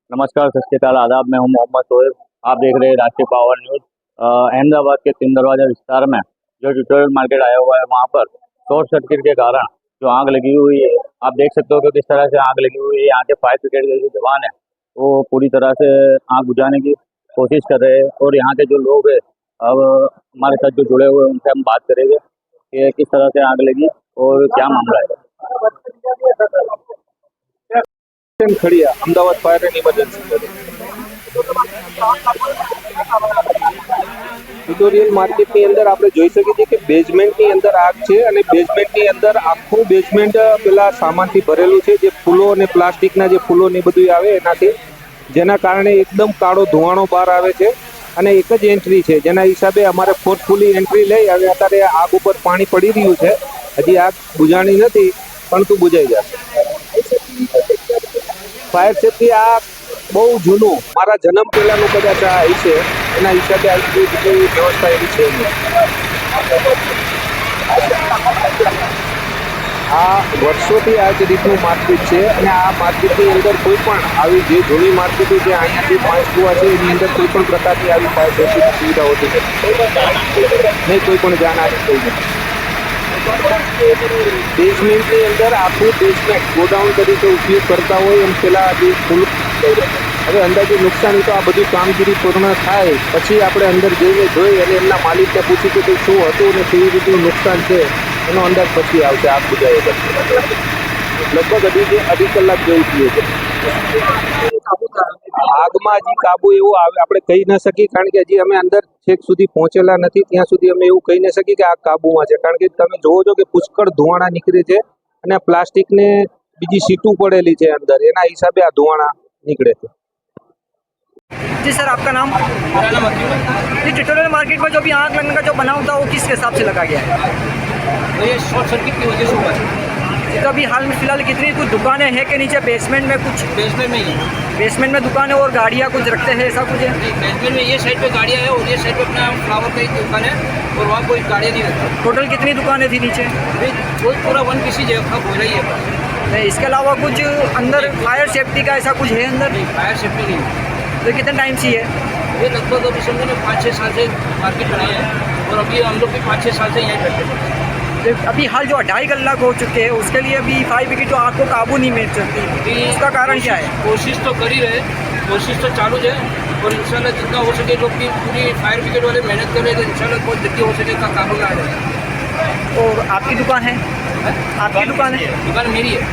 नमस्कार, सत श्री अकाल, आदाब। मैं हूं मोहम्मद सोहेब। आप देख रहे हैं राष्ट्रीय पावर न्यूज़। अहमदाबाद के 3 दरवाजा विस्तार में जो ट्यूटोरियल मार्केट आया हुआ है, वहां पर शॉर्ट सर्किट के कारण जो आग लगी हुई है, आप देख सकते हो कि किस तरह से आग लगी हुई है। यहाँ के फायर ब्रिगेड के जो जवान है वो पूरी तरह से आग बुझाने की कोशिश कर रहे हैं। और यहाँ के जो लोग हैं, अब हमारे साथ जो जुड़े हुए हैं, उनसे हम बात करेंगे कि किस तरह से आग लगी और क्या मामला है। Khadia Amdavad fire and emergency tutorial માર્કેટની અંદર આપણે જોઈ શકીએ છીએ કે બેઝમેન્ટની અંદર આગ છે અને બેઝમેન્ટની અંદર આખું બેઝમેન્ટ પેલા સામાનથી ભરેલું છે, જે ફૂલો અને પ્લાસ્ટિકના જે ફૂલો ને બધું આવે એનાથી, જેના કારણે એકદમ કાળો ધુવાણો બહાર આવે છે અને એક જ એન્ટ્રી છે, જેના હિસાબે અમારે ફોર્સફુલી એન્ટ્રી લઈ હવે અત્યારે આગ ઉપર પાણી પડી રહ્યું છે। હજી આગ બુઝાણી નથી, પરંતુ બુઝાઈ જશે। ફાયર સેફટી આ બહુ જૂનું, મારા જન્મ પહેલાનું કદાચ આ હશે, એના હિસાબે આવી કોઈ વ્યવસ્થા એવી છે નહીં। આ વર્ષોથી આ જ રીતનું માર્કેટ છે અને આ માર્કેટની અંદર કોઈ પણ આવી જે જૂની માર્કેટો જે અહીંયાથી 5 કુવા છે એની અંદર કોઈ પણ પ્રકારની આવી ફાયર સેફટીની સુવિધા હોતી નથી, નહીં કોઈ પણ જાણ આવી થઈ નથી। બેઝમેન્ટની અંદર આખું બેઝમેન્ટ ગોડાઉન તરીકે ઉપયોગ કરતા હોય એમ પહેલાં જે ફૂલ, હવે અંદાજે નુકસાની તો આ બધી કામગીરી પૂર્ણ થાય પછી આપણે અંદર જઈને જોઈ અને એમના માલિકને પૂછી કે શું હતું અને કેવી રીતનું નુકસાન છે એનો અંદાજ પછી આવશે આગ બુઝાવી કરશે। લગભગ અઢી કલાક જેવું થયું છે। આગમાં હજી કાબુ એવું આપણે કહી ન શકીએ, કારણ કે હજી અમે અંદર છેક સુધી પહોંચેલા નથી, ત્યાં સુધી અમે એવું કહી ન શકીએ કે આગ કાબુમાં છે, કારણ કે તમે જોવો છો કે પુષ્કળ ધુવાણા નીકળે છે અને આ પ્લાસ્ટિકને બીજી સીટું પડેલી છે અંદર, એના હિસાબે આ ધુવાણા નીકળે છે। जी सर, आपका नाम? मेरा नाम अकीम है। ये ट्यूटोरियल मार्केट में जो भी आग लगने का जो बनाव था वो किस हिसाब से लगा गया है? तो ये शॉर्ट सर्किट की वजह से हुआ है। तो अभी हाल में फिलहाल कितनी कुछ दुकानें हैं कि नीचे बेसमेंट में कुछ? बेसमेंट में ही है। बेसमेंट में दुकानें और गाड़ियाँ कुछ रखते हैं, ऐसा कुछ है? नहीं, बेसमेंट में ये साइड पे गाड़ियाँ है और ये साइड पे अपना फ्लावर का एक दुकान है और वहाँ कोई गाड़ियाँ नहीं रखती। टोटल कितनी दुकानें थी नीचे? अभी वो पूरा 1 पीसी जगह हो रही है। नहीं, इसके अलावा कुछ अंदर फायर सेफ्टी का ऐसा कुछ है अंदर? नहीं, फायर सेफ्टी नहीं है। तो कितने टाइम से है ये लगभग अभी समझो ना 5-6 साल से मार्केट बनाई है और अभी हम लोग भी 5-6 साल से यहीं बैठे हैं। तो अभी हाल जो 2.5 कलाक हो चुके हैं, उसके लिए अभी फायर ब्रिगेड तो आग को काबू नहीं मिल सकती, उसका कारण क्या है? कोशिश तो कर ही रहे, कोशिश तो चालू है और इंशाल्लाह जितना हो सके लोग भी पूरी फायर ब्रिगेड वाले मेहनत कर रहे हैं, तो इंशाल्लाह बहुत जल्दी हो सके का काबू में आ जाए। और आपकी दुकान है? आपकी दुकान है? दुकान मेरी है।